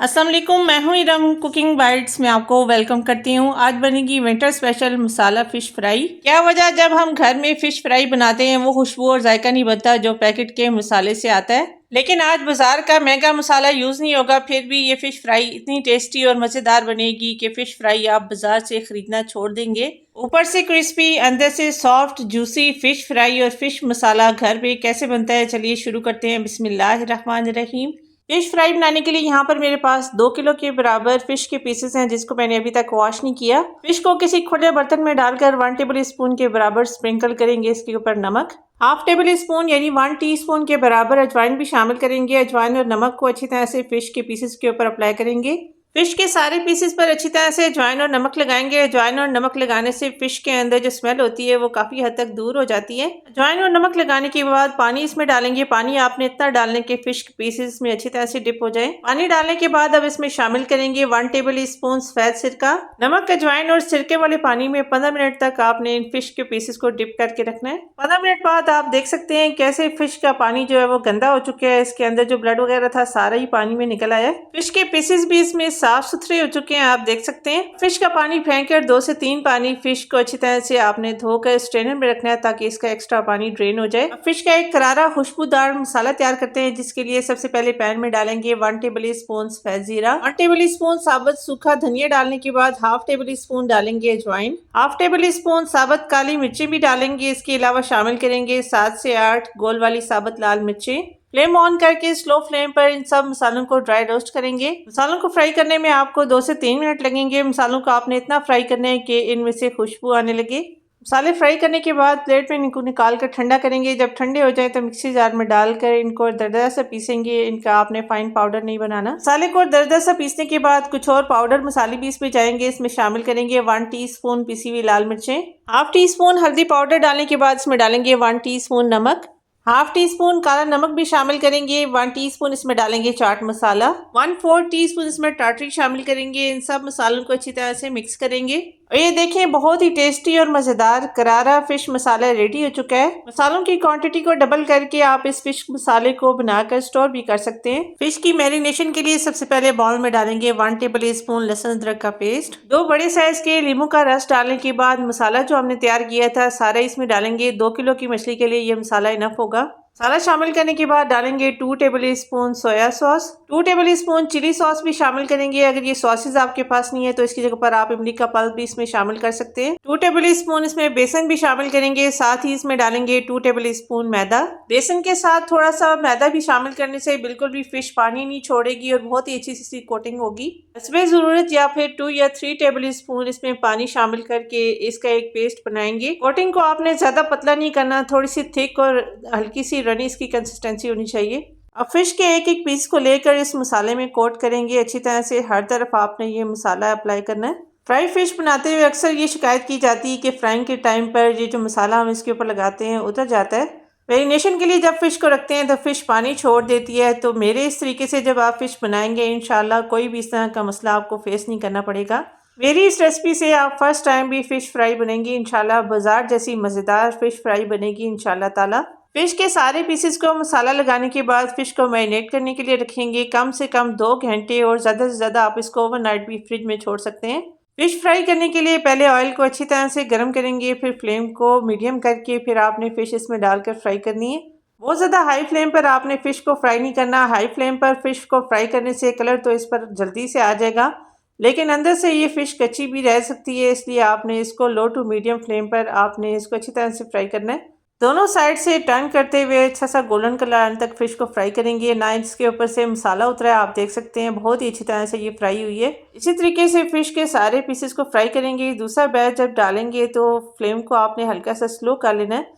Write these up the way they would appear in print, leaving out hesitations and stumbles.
अस्सलाम वालेकुम, मैं हूँ इरम कुकिंग बाइट्स में आपको वेलकम करती हूँ। आज बनेगी विंटर स्पेशल मसाला फ़िश फ्राई। क्या वजह जब हम घर में फ़िश फ्राई बनाते हैं वो खुशबू और जायका नहीं बनता जो पैकेट के मसाले से आता है। लेकिन आज बाजार का महंगा मसाला यूज़ नहीं होगा, फिर भी ये फ़िश फ्राई इतनी टेस्टी और मज़ेदार बनेगी कि फ़िश फ्राई आप बाजार से ख़रीदना छोड़ देंगे। ऊपर से क्रिस्पी, अंदर से सॉफ्ट जूसी फ़िश फ्राई और फ़िश मसाला घर पे कैसे बनता है, चलिए शुरू करते हैं। बिस्मिल्लाहिर्रहमानिर्रहीम। फ़िश फ्राई बनाने के लिए यहाँ पर मेरे पास 2 किलो के बराबर फ़िश के पीसेस हैं जिसको मैंने अभी तक वॉश नहीं किया। फ़िश को किसी खुले बर्तन में डालकर 1 टेबल स्पून के बराबर स्प्रिंकल करेंगे इसके ऊपर नमक। हाफ टेबल स्पून यानी 1 टीस्पून के बराबर अजवाइन भी शामिल करेंगे। अजवाइन और नमक को अच्छी तरह से फ़िश के पीसेस के ऊपर अप्लाई करेंगे। फ़िश के सारे पीसेस पर अच्छी तरह से अजवाइन और नमक लगाएंगे। अजवाइन और नमक लगाने से फ़िश के अंदर जो स्मेल होती है वो काफ़ी हद तक दूर हो जाती है। अजवाइन और नमक लगाने के बाद पानी इसमें डालेंगे। पानी आपने इतना डालने के फ़िश के पीसेस में अच्छी तरह से डिप हो जाए। पानी डालने के बाद अब इसमें शामिल करेंगे 1 टेबल स्पून सफ़ेद सिरका। नमक, अजवाइन और सिरके वाले पानी में 15 मिनट तक आपने इन फ़िश के पीसेस को डिप करके रखना है। 15 मिनट बाद आप देख सकते हैं कैसे फ़िश का पानी जो है वो गंदा हो चुका है। इसके अंदर जो ब्लड वगैरह था सारा ही पानी में निकल आया है। फ़िश के पीसेस भी इसमें साफ सुथरे हो चुके हैं, आप देख सकते हैं। फ़िश का पानी फेंककर 2 से 3 पानी फ़िश को अच्छी तरह से आपने धोकर स्ट्रेनर में रखना है ताकि इसका एक्स्ट्रा पानी ड्रेन हो जाए। फ़िश का एक करारा खुशबूदार मसाला तैयार करते हैं जिसके लिए सबसे पहले पैन में डालेंगे 1 टेबल स्पून सफ़ेद जीरा, 1 टेबल स्पून साबुत सूखा धनिया डालने के बाद हाफ टेबल स्पून डालेंगे अजवाइन, हाफ टेबल स्पून साबुत काली मिर्ची भी डालेंगे। इसके अलावा शामिल करेंगे 7 से 8 गोल वाली साबुत लाल मिर्ची। फ्लेम ऑन करके स्लो फ्लेम पर इन सब मसालों को ड्राई रोस्ट करेंगे। मसालों को फ्राई करने में आपको 2 से 3 मिनट लगेंगे। मसालों को आपने इतना फ्राई करना है कि इनमें से खुशबू आने लगे। मसाले फ्राई करने के बाद प्लेट में इनको निकाल कर ठंडा करेंगे। जब ठंडे हो जाए तो मिक्सी जार में डालकर इनको दरदरा सा पीसेंगे। इनका आपने फाइन पाउडर नहीं बनाना। मसाले को दरदरा सा पीसने के बाद कुछ और पाउडर मसाले भी इसमें जाएंगे। इसमें शामिल करेंगे 1 टीस्पून पिसी हुई लाल मिर्चें, हाफ टी स्पून हल्दी पाउडर डालने के बाद इसमें डालेंगे 1 टीस्पून नमक, हाफ टी स्पून काला नमक भी शामिल करेंगे। 1 टीस्पून इसमें डालेंगे चाट मसाला, 1/4 टीस्पून इसमें टाटरी शामिल करेंगे। इन सब मसालों को अच्छी तरह से मिक्स करेंगे और ये देखें बहुत ही टेस्टी और मज़ेदार करारा फ़िश मसाला रेडी हो चुका है। मसालों की क्वांटिटी को डबल करके आप इस फ़िश मसाले को बनाकर स्टोर भी कर सकते हैं। फ़िश की मैरिनेशन के लिए सबसे पहले बाउल में डालेंगे 1 टेबल स्पून लहसुन अदरक का पेस्ट, 2 बड़े साइज के नींबू का रस डालने के बाद मसाला जो हमने तैयार किया था सारा इसमें डालेंगे। 2 किलो की मछली के लिए ये मसाला इनफ होगा। सारा शामिल करने के बाद डालेंगे 2 tablespoon soya sauce, 2 tablespoon chilli sauce भी शामिल करेंगे। अगर ये सॉसेज आपके पास नहीं है तो इसकी जगह पर आप इमली का पल्प भी इसमें शामिल कर सकते हैं। 2 टेबल स्पून इसमें बेसन भी शामिल करेंगे। साथ ही इसमें डालेंगे 2 टेबल स्पून मैदा। बेसन के साथ थोड़ा सा मैदा भी शामिल करने से बिल्कुल भी फ़िश पानी नहीं छोड़ेगी और बहुत ही अच्छी सी कोटिंग होगी। इसमें ज़रूरत या फिर 2 या 3 टेबल स्पून इसमें पानी शामिल करके इसका एक पेस्ट बनाएंगे। कोटिंग को आपने ज़्यादा पतला नहीं करना, थोड़ी सी थिक और हल्की सी रनी इसकी कंसिस्टेंसी होनी चाहिए। अब फ़िश के एक एक पीस को लेकर इस मसाले में कोट करेंगे। अच्छी तरह से हर तरफ आपने ये मसाला अप्लाई करना है। फ्राई फ़िश बनाते हुए अक्सर ये शिकायत की जाती है कि फ्राइंग के टाइम पर ये जो मसाला हम इसके ऊपर लगाते हैं उतर जाता है। मैरिनेशन के लिए जब फ़िश को रखते हैं तो फ़िश पानी छोड़ देती है। तो मेरे इस तरीके से जब आप फ़िश बनाएंगे इंशाल्लाह कोई भी इस तरह का मसला आपको फेस नहीं करना पड़ेगा। मेरी इस रेसिपी से आप फर्स्ट टाइम भी फ़िश फ्राई बनेंगी इंशाल्लाह बाजार जैसी मज़ेदार फ़िश फ्राई बनेगी इंशाल्लाह ताला। फ़िश के सारे पीसेस को मसाला लगाने के बाद फ़िश को मैरिनेट करने के लिए रखेंगे कम से कम 2 घंटे और ज़्यादा से ज़्यादा आप इसको ओवरनाइट भी फ्रिज में छोड़ सकते हैं। फ़िश फ्राई करने के लिए पहले ऑयल को अच्छी तरह से गर्म करेंगे, फिर फ्लेम को मीडियम करके फिर आपने फ़िश इसमें डालकर फ्राई करनी है। बहुत ज़्यादा हाई फ्लेम पर आपने फ़िश को फ्राई नहीं करना। हाई फ्लेम पर फ़िश को फ्राई करने से कलर तो इस पर जल्दी से आ जाएगा लेकिन अंदर से ये फ़िश कच्ची भी रह सकती है, इसलिए आपने इसको लो टू मीडियम फ्लेम पर आपने इसको अच्छी तरह से फ्राई करना है। दोनों साइड से टर्न करते हुए अच्छा सा गोल्डन कलर आने तक फ़िश को फ्राई करेंगे। ना इसके ऊपर से मसाला उतरा है, आप देख सकते हैं बहुत ही अच्छी तरह से ये फ्राई हुई है। इसी तरीके से फ़िश के सारे पीसेस को फ्राई करेंगे। दूसरा बैच जब डालेंगे तो फ्लेम को आपने हल्का सा स्लो कर लेना है।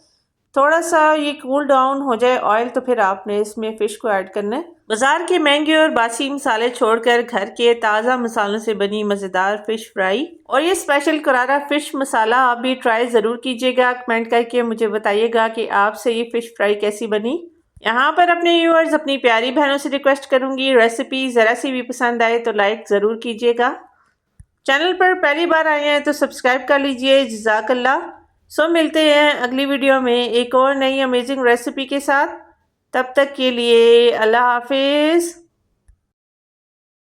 थोड़ा सा ये कूल डाउन हो जाए ऑयल तो फिर आपने इसमें फ़िश को ऐड करना है। बाज़ार के महंगे और बासी मसाले छोड़कर घर के ताज़ा मसालों से बनी मज़ेदार फ़िश फ्राई और ये स्पेशल करारा फ़िश मसाला आप भी ट्राई ज़रूर कीजिएगा। कमेंट करके मुझे बताइएगा कि आपसे ये फ़िश फ्राई कैसी बनी। यहाँ पर अपने व्यूअर्स अपनी प्यारी बहनों से रिक्वेस्ट करूँगी, रेसिपी ज़रा सी भी पसंद आए तो लाइक ज़रूर कीजिएगा। चैनल पर पहली बार आए हैं तो सब्सक्राइब कर लीजिए। जज़ाकल्लाह। सो मिलते हैं अगली वीडियो में एक और नई अमेजिंग रेसिपी के साथ। तब तक के लिए अल्लाह हाफिज़।